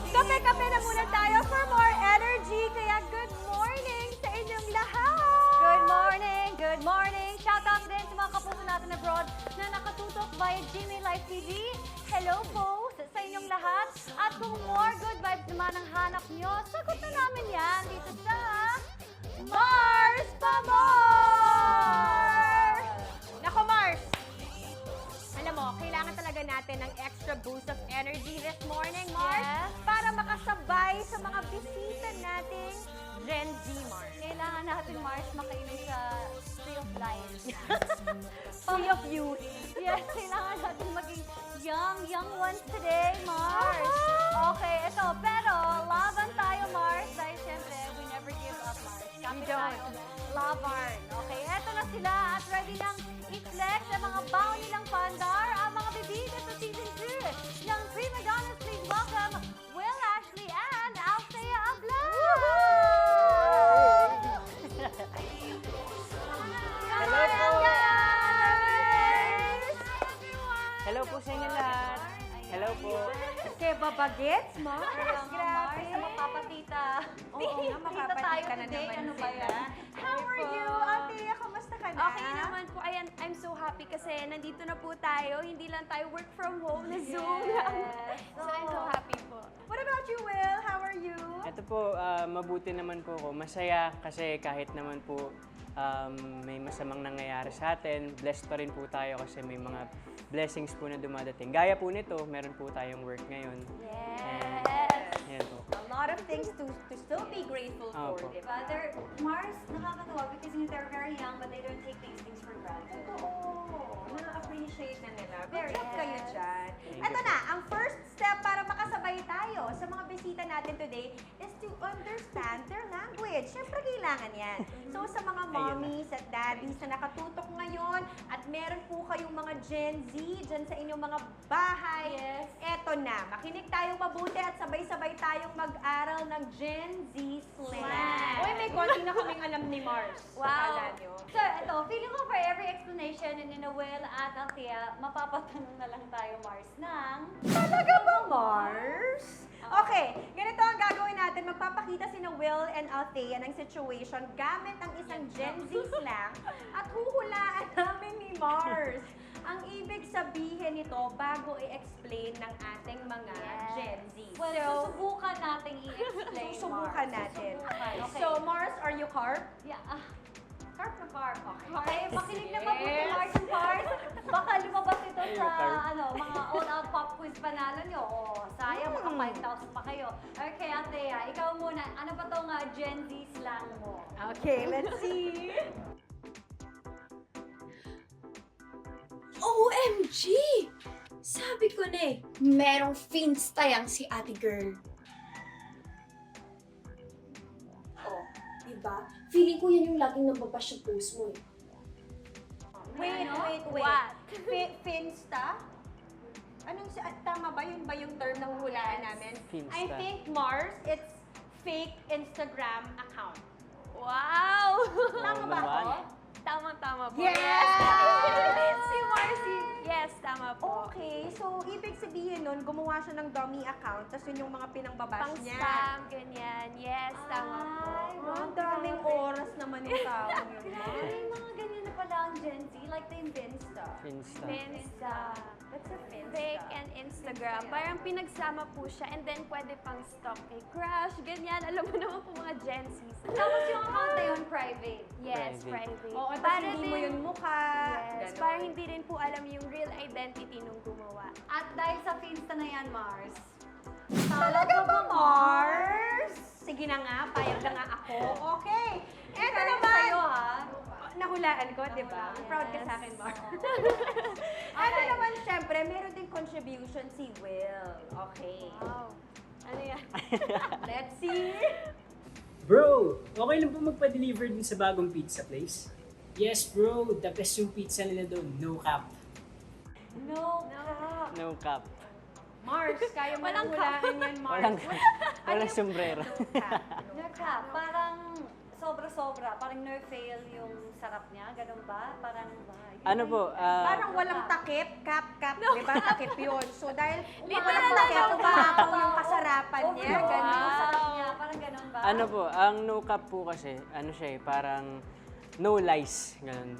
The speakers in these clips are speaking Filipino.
Kape-kape na muna tayo for more energy. Kaya good morning sa inyong lahat! Good morning! Good morning! Shout out din sa mga kapuso natin abroad na nakatutok via GMA Live TV. Hello po sa inyong lahat. At kung more good vibes naman ang hanap nyo, sagot na namin yan dito sa Mars Pa More! Nako Mars! Alam mo, kailangan talaga natin ng extra boost of energy this morning, Mars, Yes. para makasabay sa mga bisita nating Gen Z, Mars. Kailangan natin, Mars, makainis sa Tree of Life. Tree of Youth. Yes, kailangan natin maging young ones today, Mars. Okay, ito. Pero, laban tayo, Mars. Dahil siyempre, we never give up, Mars. Kapit don't. tayo. Laban. Okay, eto na sila at ready nang i-flex ang mga baon nilang pandar, ang mga bibida sa Season 2 ng Prima Donnas. Please welcome Will Ashley and Althea Ablan! Hello po! guys! Hello po sa inyo lahat. Hello po. Kaya babagets, Mars? Kaya nga, Mars, Grabe. sa mapapatita. Oo nga, Tita tayo makapatita na today. naman Ano ba sila. yan? How are you, Althea? Kamusta ka na? Okay naman po. Ayan, I'm so happy kasi nandito na po tayo. Hindi lang tayo work from home na Zoom lang. So I'm so happy po. What about you, Will? How are you? Ito po, mabuti naman po ako. Masaya kasi kahit naman po may masamang nangyayari sa atin, blessed pa rin po tayo kasi may mga blessings po na dumadating. Gaya po nito, meron po tayong work ngayon. Yes! Yan po. A lot of things to still be grateful for, Opo. di ba? They're, Mars, nakakatawa because they're very young but they don't take these things for granted. Oo, na-appreciate na nila. Good Very job kayo yes. dyan. Thank Ito you. na, ang first step para makasabay tayo sa mga bisita natin today is to understand their language. Siyempre, kailangan yan. So, sa mga Ayun na. mommies at daddies na nakatutok ngayon at meron po kayong mga Gen Z dyan sa inyong mga bahay, Yes. eto na. Makinig tayong mabuti at sabay-sabay tayong mag-aral ng Gen Z slang. Uy, may konti na kaming alam ni Mars. Wow. Akala nyo. So, ito, feeling ko for every explanation ni Will at Althea, mapapatanong na lang tayo, Mars, ng... Talaga ba, Mars? Okay, ganito ang gagawin natin. Magpapakita si Will and Althea ng situation gamit ang isang Gen Z slang at huhulaan namin ni Mars. Ang ibig sabihin nito bago i-explain ng ating mga Gen Z. Well, So, susubukan natin i-explain, susubukan Mars. natin. Susubukan, okay. So, Mars, are you carp? Yeah, Carp na carp. Okay. okay, makinig na mabuti, Mars and Mars. Baka lumabas ito sa, mga all-out pop quiz panalo nyo. Oh, sayang, baka 5,000 pa kayo. Okay, Althea, ikaw muna. Ano ba tong Gen Z slang mo? Okay, let's see. OMG! Sabi ko na eh, merong finsta yang si ate girl. Oh, diba? Feeling ko yan yung laging nababash yung post mo eh. Wait. What? Finsta? Anong, tama ba? Yun ba yung term na huhulaan namin? Finsta. I think, Mars, it's fake Instagram account. Wow! Tama ba naman. ako? Tama-tama po. Yes! Si Marcy. Yes, tama po. Okay, so ibig sabihin nun, gumawa siya ng dummy account, tapos yun yung mga pinangbabash niya. Pang-spam, ganyan. Yes, tama po. Ang daming oras naman yung tao yun. Grabe, yung mga ganyan na pala ang Gen Z, like the Invinsta. Finsta. Finsta. That's a Finsta. Fake and Instagram. Parang pinagsama po siya and then pwede pang stalk kay crush, ganyan. Alam mo naman po mga Gen Zs. Tapos yung account na yun, private. Yes, Private. private. Oo, tapos Para hindi mo din- yun mukha. Yes, ganon. parang hindi rin po alam yung real identity nung gumawa. At dahil sa Finsta na yan, Mars. Talaga ba, Mars? Sige na nga, payag na nga ako. Okay. Eto Fair naman. sa'yo, ha? Nahulaan ko, di ba? Nahulaan. Proud ka Yes. sa akin, Mars. Eto Okay. naman, syempre, meron din contribution si Will. Okay. Wow. Ano yan? Let's see. Bro, okay lang po magpa-deliver din sa bagong pizza place? Yes bro, the best yung pizza nila doon, no cap. No. No cap. Mars, kaya mo Walang nang hulaan yan, Mars. Walang sombrero. Naka, parang sobra-sobra. Parang no-fail yung sarap niya. Ganun ba? Parang Ano po, Parang walang takip, kap, di ba? Takip yun. So dahil walang na takip, no umaakaw yung kasarapan niya. Overall, Ganun. yung sarap niya. Parang ganun ba? ano po, ang no cap po kasi, ano siya eh, parang no lies, ganun.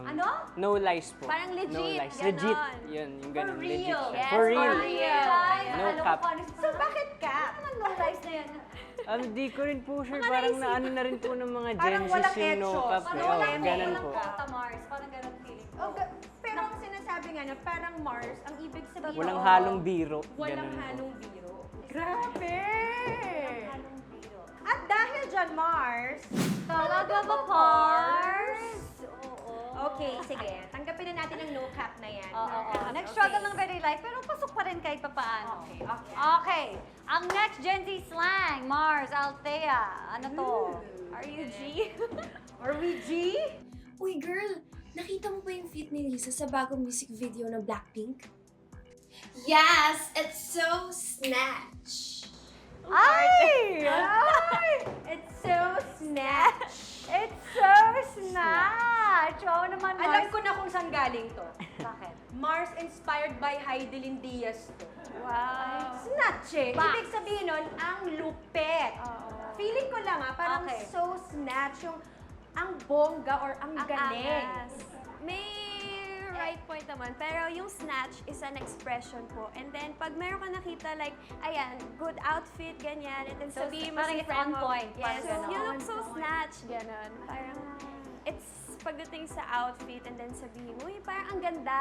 Ano? No lies po. Parang legit, No lies. ganon. Legit, yun, yung ganun, For legit real. siya. Yes, For for real. real. No Alam cap. ko ano So bakit kap? Ano no lies na yan? Di ko rin po sure, parang naano na rin po ng mga Parang Genesis walang yung no etchos. cap. Parang eh. walang Oh, ganun walang po. quota, Mars. Parang ganun feeling ko. Pero ang sinasabi nga na parang Mars, ang ibig sabihin, Walang halong biro. walang ganun po. halong biro. Grabe! Halong biro. At dahil dyan, Mars, Talaga ba, Mars? Oo. okay, sige. Tanggapin na natin ang no cap na yan. Oo. Okay. Nag-struggle ng very life, pero pasok pa rin kahit papaano. Okay, okay. Okay. Ang next Gen Z slang, Mars, Althea. Ano to? Are you G? Are we G? Uy girl, nakita mo ba yung feat ni Lisa sa bagong music video ng Blackpink? Yes, it's so snatch. Ay! It's so snatch. It's so snatch! Oo naman, Mars. Alam ko na kung saan galing to. Bakit? Mars inspired by Heidelin Diaz to. Wow. Snatch eh. Ba- Ibig sabihin nun, ang lupet. Feeling ko lang parang Okay. so snatch yung ang bongga or ang galing. Angas. May right point naman, pero yung snatch is an expression po. And then, pag meron ka nakita, like, ayan, good outfit, ganyan, and then So, sabihin mo parang sa it's friend on mo, point, parang yes, ganon. you look so snatch, ganon. Parang, it's pagdating sa outfit, and then sabihin mo, uy, parang ang ganda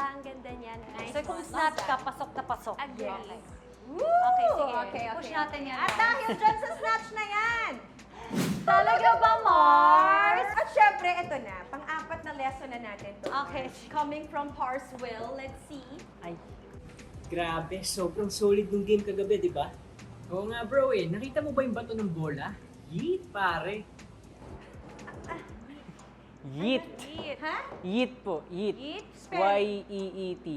niyan. Nice. So kung snatch ka, pasok na pasok. Agree. Okay. Woo! Okay, sige. Okay, Push natin yan. At dahil dyan sa snatch na yan, Talaga ba, Mars? At syempre, ito na, pang-apat na lesson na natin to. Okay. Coming from Parswill, let's see. Ay, grabe, sobrang solid nung game kagabi, di ba? Oo nga bro nakita mo ba yung bato ng bola? Yeet, pare. Yeet. Ha? Yeet po, yeet. Yeet? Spell- Y-E-E-T.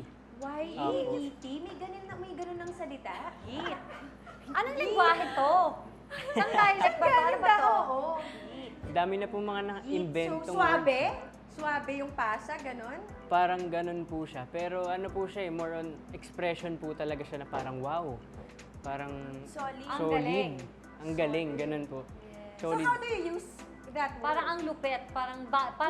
Y-E-E-T? May ganun ng salita? Yeet. Anong lingwahe to? Saan dialect ba? Paano ba to? Oo. Dami na po mga Yeet. na-inventong So, suabe? Suabe yung pasa, ganun? Parang ganun po siya. Pero ano po siya eh, more on expression po talaga siya na parang wow. Parang Solid. Ang solid. galing. Ang galing, ganun po. So, Solid. how do you use that word? Parang ang lupet. Parang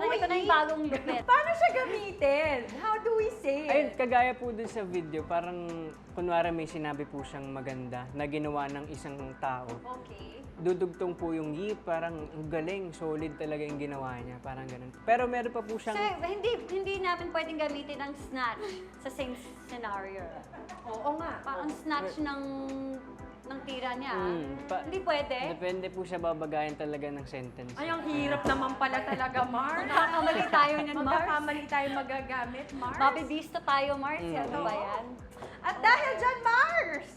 Uy, ito na yung bagong lupet. Paano siya gamitin? How do we say it? Ayun, kagaya po dun sa video, parang kunwari may sinabi po siyang maganda na ginawa ng isang tao. Okay. Dudugtong po yung yeet, parang ang galing, solid talaga yung ginawa niya, parang ganun. Pero meron pa po So, siyang, hindi natin pwedeng gamitin ang snatch sa same scenario. Oo nga. Parang snatch ng tira niya. pa- Hindi pwede. depende po siya babagayan talaga ng sentence. Ay, ang hirap naman pala talaga, Mars. Magkakamali tayo niyan, Mars. Magkakamali tayo magagamit, Mars. Mabibista tayo, Mars. Ano ba yan? At dahil dyan, Mars!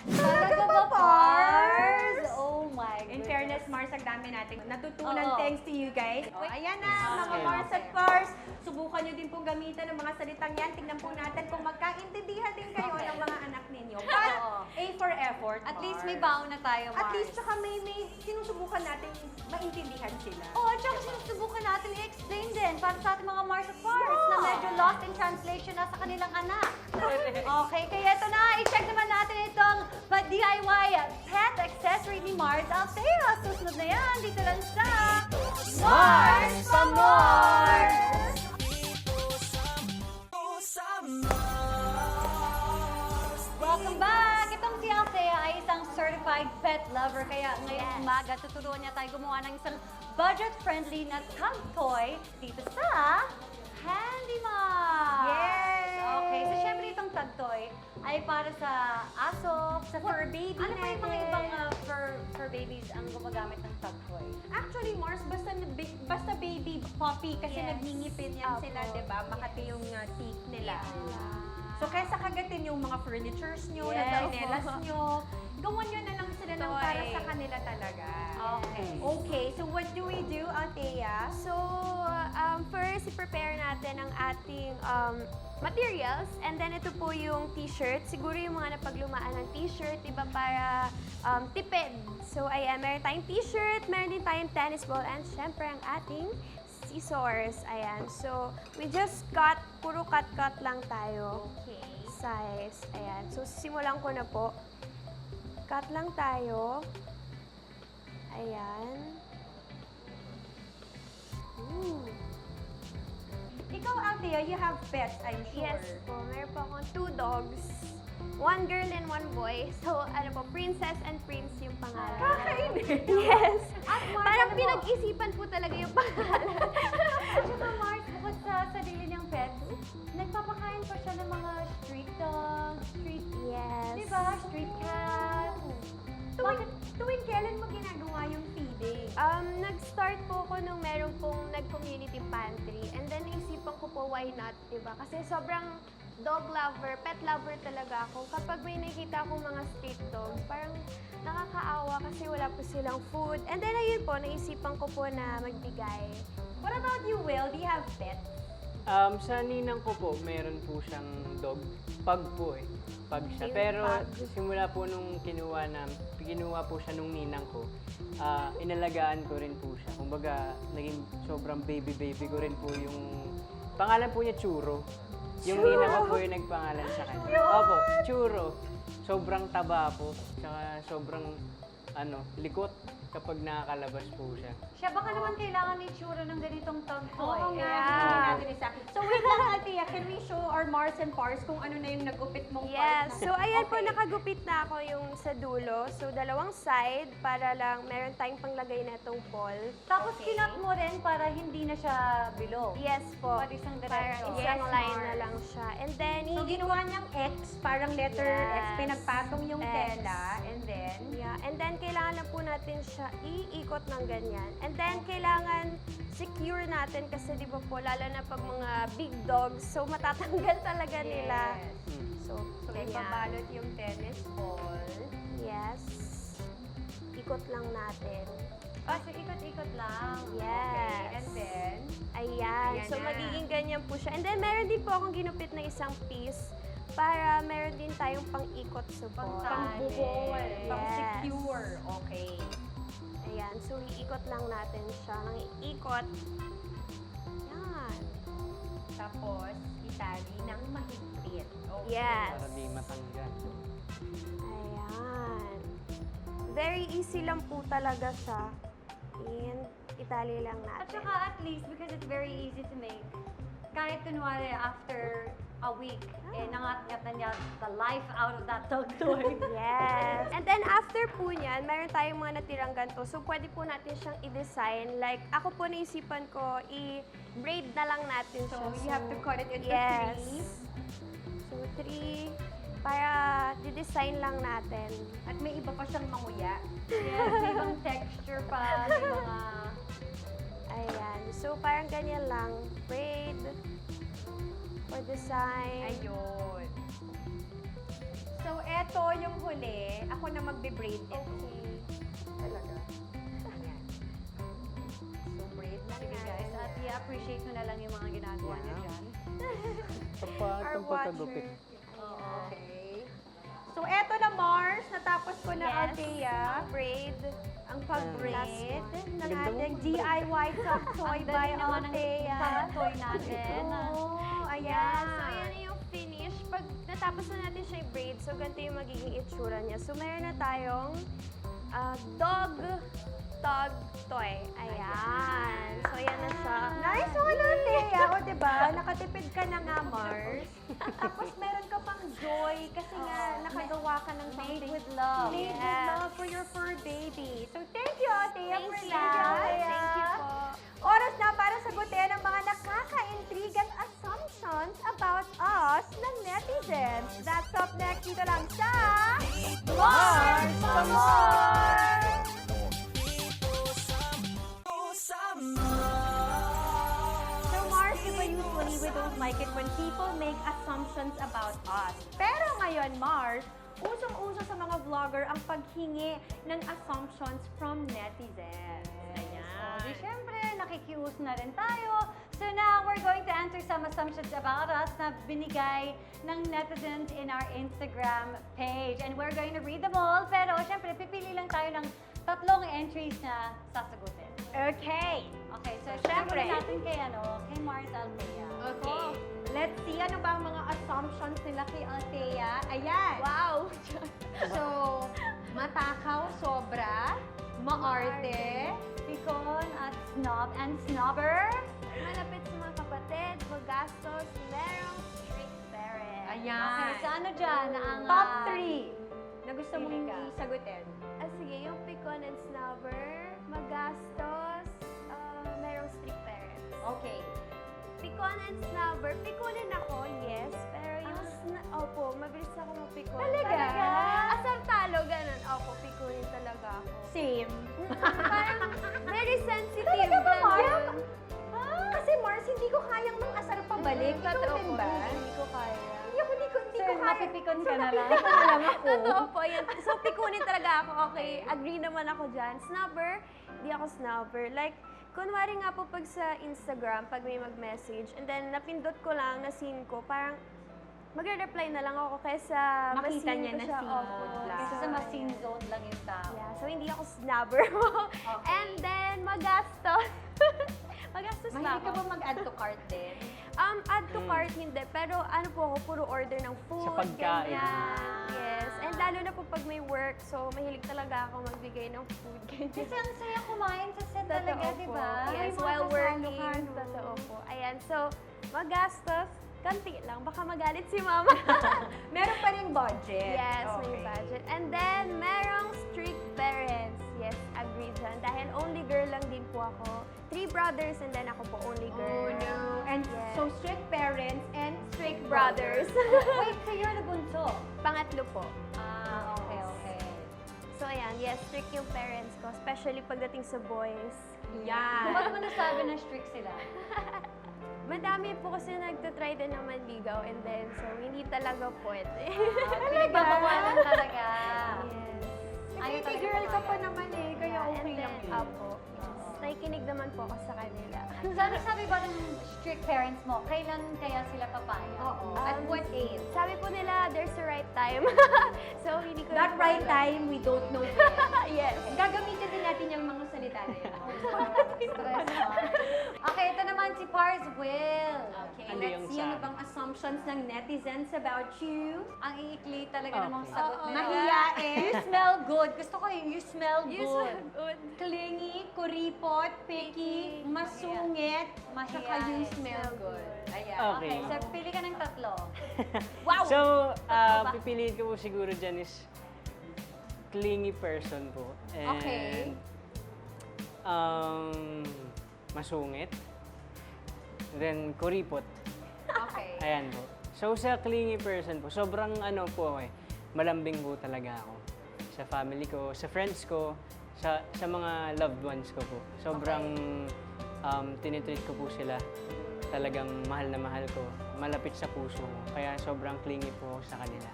Talaga ba, Mars? Oh my In goodness. fairness, Mars, ang dami natin natutunan Oo. thanks to you guys. O, ayan na, mga Okay. Mars at Cars. Subukan nyo din pong gamitan ng mga salitang yan. Tingnan po natin kung magkaintindihan din kayo Okay. ng mga anak ninyo. But, Oo. A for effort, At least may Mars. baon na tayo, Mars. At least, tsaka may sinusubukan natin maintindihan sila. Oo, at saka sinusubukan natin i-explain din para sa ating mga Mars at Mars na medyo lost in translation na sa kanilang anak. Okay, kaya ito na, i-check naman natin itong DIY pet accessory ni Mars Althea. Susunod na yan, dito lang sa Mars pa More! Welcome back! Itong si Althea ay isang certified pet lover. Kaya ngayong umaga, tuturuan niya tayo gumawa ng isang budget-friendly na tug toy dito sa Handy Mars! Yes! Okay, so syempre itong tug toy ay para sa aso, sa fur baby. Ano pa yung mga natin. ibang fur babies ang gumagamit ng tug toy? Actually, Mars, basta baby puppy kasi Yes. nagngingipin yan Opo. sila, di ba? Makati yung teeth nila. So, kaysa kagatin yung mga furnitures nyo, Yes. na chinelas nyo, gawan nyo na lang sila sila ng para sa kanila talaga. Okay, so what do we do, Althea? So, first, i-prepare natin ang ating materials. And then, ito po yung t-shirt. Siguro yung mga napaglumaan ng t-shirt, iba para tipid. So, ayan, meron tayong t-shirt, meron din tayong tennis ball, and syempre ang ating scissors. Ayan. So, we just cut, puro cut-cut lang tayo. Okay. Size. Ayan. So, simulan ko na po. Cut lang tayo. Ayan. Ooh. Ikaw, Althea, you have pets, I'm sure. Yes po, meron po akong 2 dogs. 1 girl and 1 boy. So, ano po, Princess and Prince yung pangalan. Kakainis. Yes. At Mars, Parang ano mo? pinag-isipan po talaga yung pangalan. At saka Mars, bukod sa sarili niyang pets, nagpapakain pa siya ng mga street dogs, street, Yes. diba? Street cat. Tuwing kailan mo ginagawa yung feeding? Nag-start po ako nung meron pong nag-community pantry. And then, naisipan ko po, why not, diba? Kasi sobrang dog lover, pet lover talaga ako. Kapag may nakikita akong mga street dogs, parang nakakaawa kasi wala po silang food. And then, ayun po, naisipan ko po na magbigay. What about you, Will? Do you have pets? Sa ninang ko po, meron po siyang dog. Pug po eh. Pug siya. Yung Pero pug. simula po nung kinuha po siya nung ninang ko, inalagaan ko rin po siya. Kumbaga, naging sobrang baby ko rin po yung... Pangalan po niya Churro. Yung ninang ko po yung nagpangalan sa kanya. Opo, Churro. Sobrang taba po. Tsaka sobrang, likot kapag nakakalabas po siya. Siya baka naman kailangan ni Churro ng ganitong tug toy. Oo nga, Yeah. bigyan natin isa. So wait lang, Althea, can we show our Mars and Pars kung ano na yung nagupit mong Yes. part? So, ayan po, Okay. nakagupit na ako yung sa dulo. So, dalawang side para lang meron tayong panglagay na itong ball. Tapos Okay. kinap mo rin para hindi na siya bilog. Yes po. Pag isang Para diretso. isang Yes, line na Mars. lang siya. And then, So ginawa niyang X, parang letter X, Yes. pinagpatong yung X. tela, and then... yeah. And then, kailangan na po natin siya iikot ng ganyan. And then, kailangan secure natin kasi di ba po, lalo na pag mga big dogs, so matatanggal talaga nila. Yes. So, So ganyan. ipabalot yung tennis ball. Yes. Ikot lang natin. So ikot-ikot lang. Yes. Okay, and then... Ayan. Ayan So, na. magiging ganyan po siya. And then, meron din po akong ginupit na isang piece para meron din tayong pang-ikot sa ball. Pang-bubol, Yes. pang-secure. Okay. Ayan. So, iikot lang natin siya. Nang iikot. Yan. Tapos, itali ng mahigpit. Okay. Yes. Para di matanggal. Ayan. Very easy lang po talaga siya. And, itali lang At natin. saka at least, because it's very easy to make, kahit kunwari after a week, nangat-ngat na niya the life out of that tug toy. Yes. And then after po niyan, meron tayong mga natirang ganito. So, pwede po natin siyang i-design. Like, ako po naisipan ko, i-braid na lang natin So, siya. you have to cut it into yes. 3. So, 3. Para di-design lang natin. At may iba pa siyang manguya. Yes, may ibang texture pa, may mga... Ayan. So, parang ganyan lang. Braid. For design. Ayun. So, eto yung huli. Ako na magbe-braid ito. Okay. Talaga. Ayan. So, braid lang Sige guys, at i-appreciate mo na lang yung mga ginagawa niyo Yeah. dyan. Our Itong watcher. pagkagupit. Okay. So, eto na, Mars. Natapos ko na, Yes. Althea. Braid. Ang pag-braid Last ng Ganda mo ating mag-braid. DIY tug toy Ang by dali naman ng Althea. tug toy natin. Oh, Yeah. ayan. So, ayan na yung finish. Pag natapos na natin siya i-braid, so ganito yung magiging itsura niya. So, meron na tayong dog tug toy. Ayan. So, ayan na siya. Nice one, Althea. O, diba? Nakatipid ka na nga, Mars. Tapos, meron ka pang joy kasi nga nakagawa ka ng something. Made with love. Made with Yes. love for your fur baby. So, thank you, Althea, Thank for you. that. Thank you po. Oras na para sagutin ang mga nakaka-intrigue at assumptions about us ng netizens. That's up next dito lang sa Mars for More! So Mars, di ba usually we don't like it when people make assumptions about us. Pero ngayon, Mars, usong-uso sa mga vlogger ang paghingi ng assumptions from netizens. Ayan. Di syempre, nakikius na rin tayo. So now, we're going to answer some assumptions about us na binigay ng netizens in our Instagram page. And we're going to read them all. Pero syempre, pipili lang tayo ng 3 entries na sasagutin. Okay. Okay, so Syempre. syempre natin kay Mars Althea. Okay. Let's see ano ba ang mga assumptions nila kay Althea. Ayan. Wow! So, matakaw, sobra, maarte, Pikon at snob and snobber. Malapit sa mga kapatid, magastos, merong strict parent. Ayan. Okay, so ano dyan ang Top 3 na gusto pili mong ka. sagutin. Sige, yung picon and snubber, magastos, merong strict parents. Okay. Picon and snubber, pikunin ako, yes. Pero yung, opo, mabilis ako mapikon. Talaga? Asar talo, ganun. Opo, pikunin talaga ako. Same. Parang very sensitive. Talaga ba, Mars? ganun. Kasi Mars, hindi ko kayang mang asar pabalik. Ikaw Totoo din po, ba? hindi ko kaya. Hindi ko So, kaya. mapipikon ka na lang. Mapipikon na lang ako. Totoo po, yan. So, pikunin talaga ako. Okay, agree naman ako dyan. Snubber, di ako snubber. Like, kunwari nga po pag sa Instagram, pag may mag-message, and then napindot ko lang na scene ko, parang magre-reply na lang ako kaysa Makita ma-scene niya ko na siya. scene Opo. lang. Kasi sa masin zone lang yung tao. Yeah, so hindi ako snubber. And then, magastos. Magastos ba Mahilig ka ako? ba mag-add to cart din? Add to cart hindi, pero ano po ako, puro order ng food, Sa pagkain. ganyan. Yes, and lalo na po pag may work, so mahilig talaga ako magbigay ng food, ganyan. Kasi ang saya kumain sa set talaga, Totoo di po. ba? Yes, May mga while kasalo working. ka, no? Totoo po. Ayan, so, magastos, kanti lang. Baka magalit si mama. Meron pa rin budget. Yes, may Okay. budget. And then, merong strict parents. Yes, agree dyan. Dahil only girl lang din po ako. 3 brothers and then ako po only girl. Oh no. And Yes. so strict parents and strict brothers. Wait, so you're the bunso? Pangatlo po. Ah, okay, okay. So, ayan, yes, strict yung parents ko. Especially pagdating sa boys. Yan. Bakit mo nasabi na strict sila? Madami po kasi nagtatry din ng manligaw and then, so, hindi talaga pwede. Pinagbabawalan talaga. Yes. Ayaw Pretty talaga girl ka pa pumayag. naman eh, kaya Yeah, okay and lang then, yun. Apo. Nakikinig naman po ako sa kanila. So, ano sabi ba ng strict parents mo? Kailan kaya sila papayag? Oo. At what age? Sabi po nila, there's a right time. So, hindi ko That na po right alam. time, we don't know when. Yes. Gagamitin din natin yung mga salita na yun. Stress mo. Okay, ito naman si Pars Will. Okay, Ano let's yung see ano sa- bang assumptions ng netizens about you. Ang iikli talaga namang Okay. sagot Oo. nila. Mahiyain. You smell good. Gusto ko yung you smell You good. smell good. Clingy, kuripot, picky, masungit, tsaka you smell good. Ayan. Okay. So, pili ka ng 3. Wow! So, pipiliin ko po siguro dyan is clingy person po. And, Okay. Masungit. Then, kuripot. Okay. Ayan po. So, sa clingy person po, sobrang ano po ako eh, malambing po talaga ako. Sa family ko, sa friends ko, sa mga loved ones ko po. Sobrang tinitreat ko po sila. Talagang mahal na mahal ko. Malapit sa puso ko. Kaya sobrang clingy po ako sa kanila.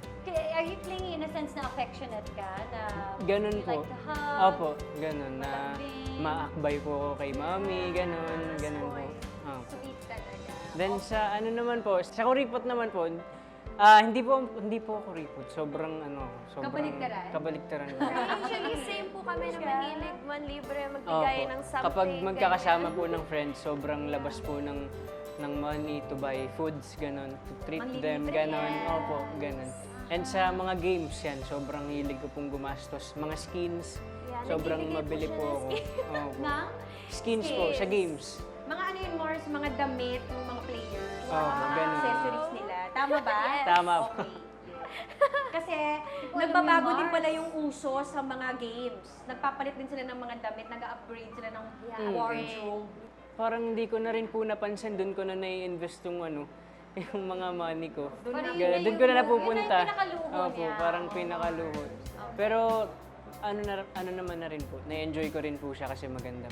Are you clingy in a sense na affectionate ka? Na Ganun you po. like to hug? Opo, ganun. Na Malambing. maakbay po ako kay mami, ganun, ganun po. Opo. Sweet talaga. Then sa ano naman po, sa kuripot naman po, hindi po ako kuripot. Sobrang Kabaligtaran? Kabaligtaran po. Usually, same po kami na mahilig manlibre, magbigay Opo. ng something. Kapag magkakasama ganyan. po ng friends, sobrang labas po ng money to buy foods, ganun, to treat them, Manlilibre, ganun. yes. Opo, ganun. And sa mga games yan, sobrang hilig ko pong gumastos. Mga skins, Yeah, sobrang nagbibigay mabili po siya po ng ako. skin. Opo. Ng Skins po, sa games. Mga ano yun, Mars, mga damit ng mga players. Oo, mga ganun. accessories nila. Tama ba? Yes. Tama po. Okay. Kasi Alam nagbabago mo, din Mars. pala yung uso sa mga games. Nagpapalit din sila ng mga damit, nag-upgrade sila ng wardrobe. Parang hindi ko na rin po napansin, doon ko na nai-invest yung yung mga money ko. Parang Ganun, yun doon ko na yung- napupunta. yun na yung pinakaluho Opo, niya. parang pinakaluhod. Pero ano naman na rin po, na-enjoy ko rin po siya kasi maganda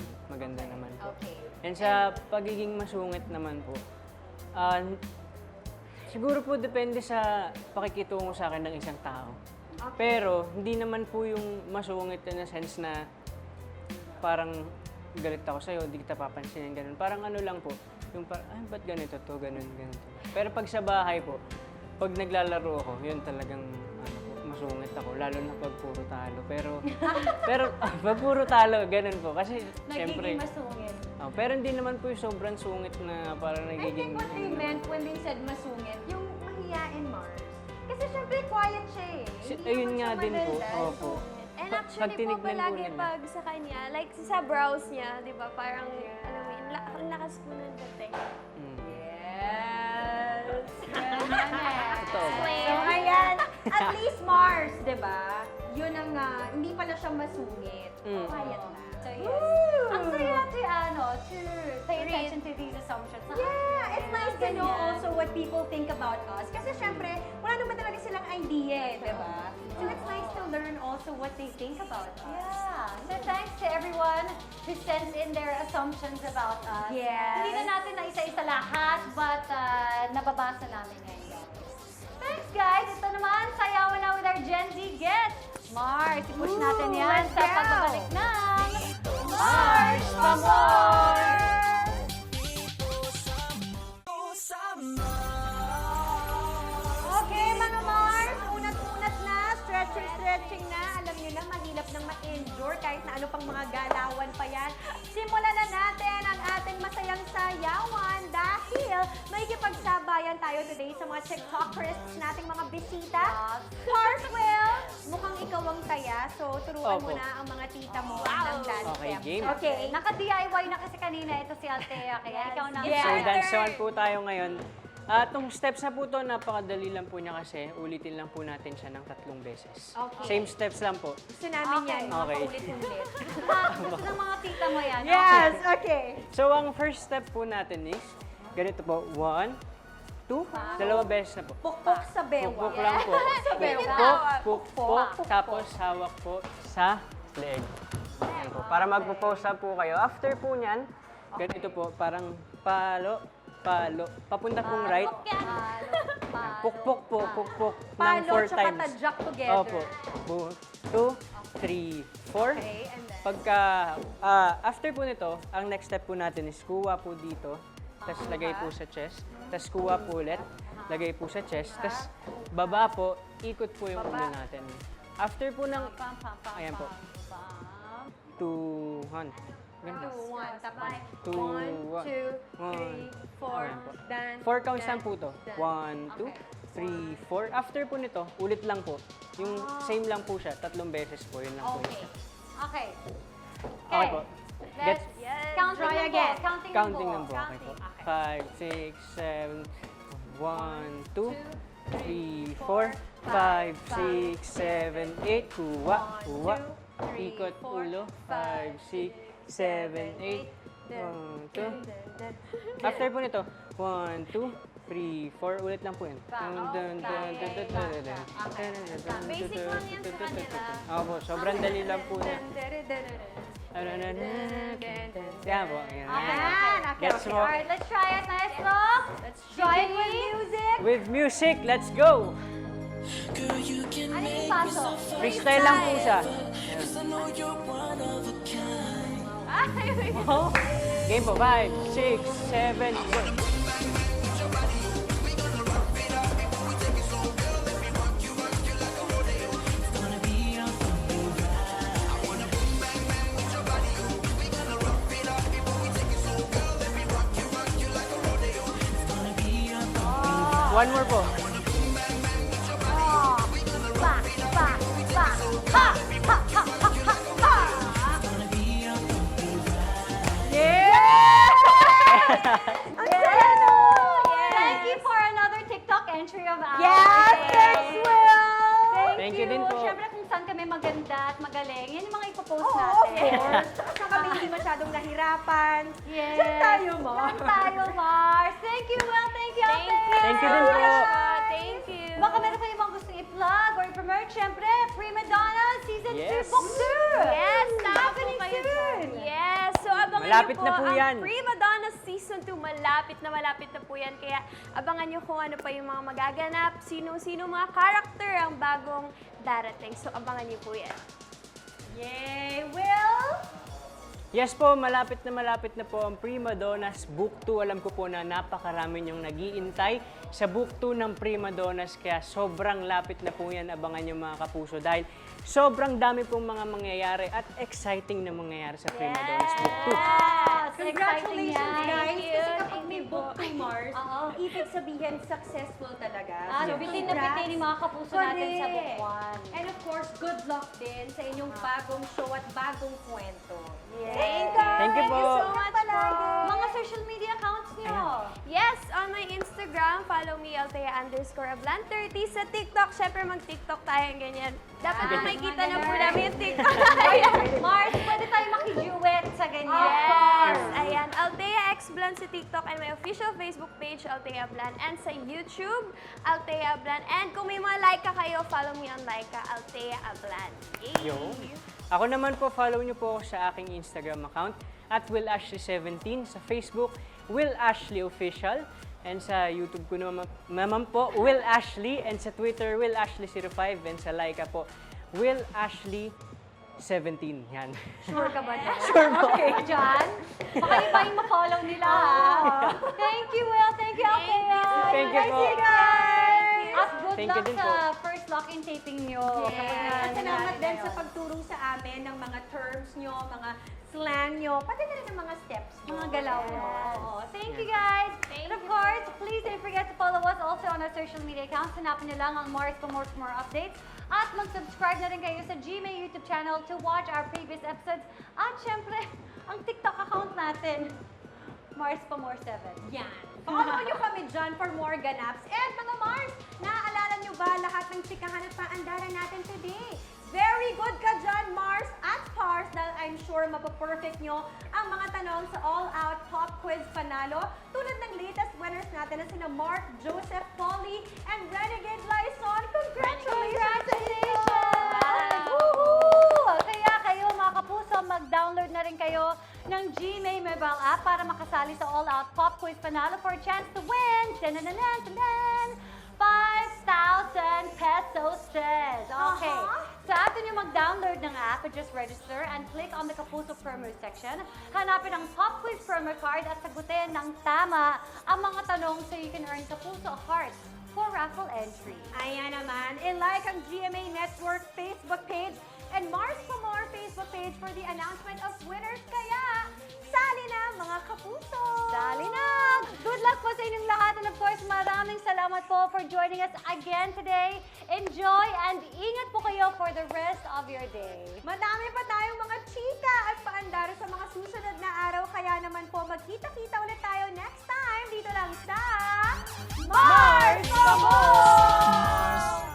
naman po. Okay. And sa pagiging masungit naman po, siguro po depende sa pakikitungo sa akin ng isang tao. Pero hindi naman po yung masungit in a sense na parang galit ako sa'yo, hindi kita papansinin, ganun. Parang ano lang po, yung parang, ay, ba't ganito to, ganun, ganito. Pero pag sa bahay po, pag naglalaro ako, yun talagang ano, po, masungit ako, lalo na pag puro talo. Pero pag puro talo, ganun po. Kasi, syempre, Nagiging masungit. pero hindi naman po yung sobrang sungit na parang I nagiging... think what they meant when they said masungit, yung mahiyain, Mars. Kasi syempre quiet siya eh. Hindi Ayun naman nga siya din po. madaldal. Opo. And Pag actually po tinignan po palagi nila. pag sa kanya, like sa brows niya, di ba, parang, alam mo yun, ang lakas po ng dating. Mm. Yes! Totoo ba? So, ayan. At least Mars, di ba? Yun ang, hindi pala siya masungit. Mm. Quiet lang. So, yes. Ang saya to pay attention to these assumptions. Yeah, it's nice to know also what people think about us. Kasi syempre, wala naman talaga silang idea, di ba? So it's nice to learn also what they think about us. Yeah. So thanks to everyone who sends in their assumptions about us. Yes. Hindi na natin na isa-isa lahat, but nababasa namin ngayon, guys. Thanks, guys. Ito naman, sayawan na with our Gen Z guest. Mars, i-push natin yan let's sa go. pagbabalik ng Mars pa More! Okay, mga Mars, unat-unat na, stretching na. Alam niyo na, mahirap nang ma-endure kahit na ano pang mga galawan pa yan. Simulan na natin ang ating masayang sayawan dahil makikipagsabayan tayo today sa mga TikTokers nating mga bisita. Marswell, mukhang ikaw ang taya, so turuan mo Opo. na ang mga tita mo ng dance Okay, step. game. Okay. Naka-DIY na kasi kanina ito si Althea, kaya ikaw na. Yes. So, dance naman po tayo ngayon. Itong steps na po to, napakadali lang po niya kasi ulitin lang po natin siya ng 3 beses. Okay. Same steps lang po. Gusto namin yan, mga Okay. paulit-ulit. Gusto ng mga tita mo yan. Yes, okay. So, ang first step po natin is, ganito po, 1, 2, 2 beses na po. Pukpok sa bewa. Pukpok lang po. Pukpok, pukpok, tapos hawak po sa leg. Ayan po. Para magpo-pose up po kayo. After po niyan, ganito po, parang palo, palo, papunta pong right. Pukpok po, pukpok ng Palo 4 tsaka times. tadyak together. Opo. 2, 3, 4. Okay, and then? Pagka, after po nito, ang next step po natin is kuha po dito, tapos lagay po sa chest, tapos kuha po ulit, lagay po sa chest, tapos baba po, ikot po yung ulo natin. After po ng, ayan po, 2, 1. Ganito. 2, 1, tapos 2, 1, 2, 3, 4, Ayan po. dance. 4 counts lang po to. 1, 2, 3, 4. After po nito, ulit lang po. Yung same lang po siya, 3 beses po, yun lang po. Okay. Okay. Okay po. Let's Get counting Try ng again. ball. Counting counting ng ng ball. po. Okay po. 5, 6, 7, 1, 2, 3, 4, 5, 6, 7, 8. Kuha, kuha. Ikot ulo. 5, 6, 7, 8. 1, 2. After po nito, 1, 2, 3, 4. Ulit lang po yun. Basic lang yan sa kanila. Opo, sobrang dali lang po na. Yan po. Yan. Okay, Gets mo? Alright, let's try it. Nice look. Let's try it with music. With music, let's go! Girl, you can Ano yung make me paso? so Freestyle lang po siya. Cause I know you're one of a kind. Game po, 5, 6, 7, go! Gonna be a fucking One more po. Back, back, back. Ha! Ha! Ha! Ha! Ha! Ha! Ang saya nun! Thank you for another TikTok entry of ours. Yes, thanks, Will! Thank you din po. Siyempre kung saan kami maganda at magaling, yan yung mga ipopost Oo, of natin. course. Saan kami hindi masyadong nahirapan. Yes. Diyan tayo, Mars. Diyan tayo, Mars. Thank you, Will. Thank you, Thank Althea. Thank you din po. Thank you. Baka meron kayo bang gustong i-plug or i-promote? Siyempre, Prima Donna Season 2 Yes. Book 2. Yes, tama po Happening kayo soon. dyan. Yes, so abangan Malapit niyo po na po yan. ang Prima Donna Season Season 2, malapit na po yan. Kaya abangan nyo kung ano pa yung mga magaganap, sino-sino mga character ang bagong darating. So abangan nyo po yan. Yay! Will? Yes po, malapit na po ang Prima Donnas Book 2. Alam ko po na napakarami niyong nag-iintay sa Book 2 ng Prima Donnas, kaya sobrang lapit na po yan. Abangan niyo mga kapuso dahil sobrang dami pong mga mangyayari at exciting na mangyayari sa Prima Donnas Book 2. Yes! Congratulations, Exciting yan. guys! you. Kasi kapag Thank may you book po. to Mars, Oo. ibig sabihin successful talaga. Ah, So, bitin na congrats. bitin yung mga kapuso natin sa Correct. Book 1. And of course, good luck din sa inyong bagong show at bagong kwento. Yes. Thank you po. so much po. Mga social media accounts niyo. Yes, on my Instagram, follow me, Althea_Ablan30. Sa TikTok, syempre mag-TikTok tayo, ganyan. Dapat Ah, makikita mga na po ganun. namin yung TikTok. Mars, pwede tayo makiduet sa ganyan. Yes! Ayan, Althea X Blan sa TikTok and my official Facebook page, Althea Blan. And sa YouTube, Althea Blan. And kung may mga like kayo, follow me on Laika, Althea Ablan. Yay! Yo. Ako naman po, follow niyo po ako sa aking Instagram account at WillAshley17, sa Facebook, Will Ashley Official, and sa YouTube ko naman po, Will Ashley, and sa Twitter, Will Ashley05, and sa Laika po, Will Ashley17. Yan. Sure ka ba dyan? Sure po. Okay, John. Baka iba yung ma-follow nila, ha? Thank you, Will. Thank you, Althea. Thank you po. At good Thank you luck din sa po. first lock-in taping nyo. Yes. At salamat din sa pagturo sa amin ng mga terms nyo, mga slang nyo, pati na rin ng mga steps nyo. Mga galaw mo. Yes. Oo. Thank you, guys. Thank And of you. course, please don't forget to follow us also on our social media accounts. Hanapin nyo lang ang Mars for more updates. At mag-subscribe na rin kayo sa GMA YouTube channel to watch our previous episodes. At syempre, ang TikTok account natin, Mars for more 7. Yan. Follow nyo kami dyan for more ganaps. And mga Mars, naaalala nyo ba lahat ng sikahan at paandaran natin today? Very good ka dyan, Mars at Pars, dahil I'm sure mapaperfect nyo ang mga tanong sa all-out pop quiz panalo, tulad ng latest winners natin na sina Mark, Joseph, Polly, and Renegade Lyson. Congratulations! Woohoo! Kaya kayo mga kapuso, mag-download na rin kayo ng GMA mobile app para makasali sa all-out pop quiz panalo for a chance to win 5,000 pesos. Okay. So after nyo mag-download ng app, just register and click on the Kapuso promo section. Hanapin ang Pop Quiz promo card at sagutin ng tama ang mga tanong so you can earn Kapuso hearts for raffle entry. Ayan naman, i-like ang GMA Network Facebook page and Mars for More Facebook page for the announcement of winners. Kaya, sali na mga kapuso! Sali na! Good luck po sa inyong lahat and of course, maraming salamat po for joining us again today. Enjoy and ingat po kayo for the rest of your day. Madami pa tayong mga chika at paandar sa mga susunod na araw. Kaya naman po, magkita-kita ulit tayo next time dito lang sa Mars for More!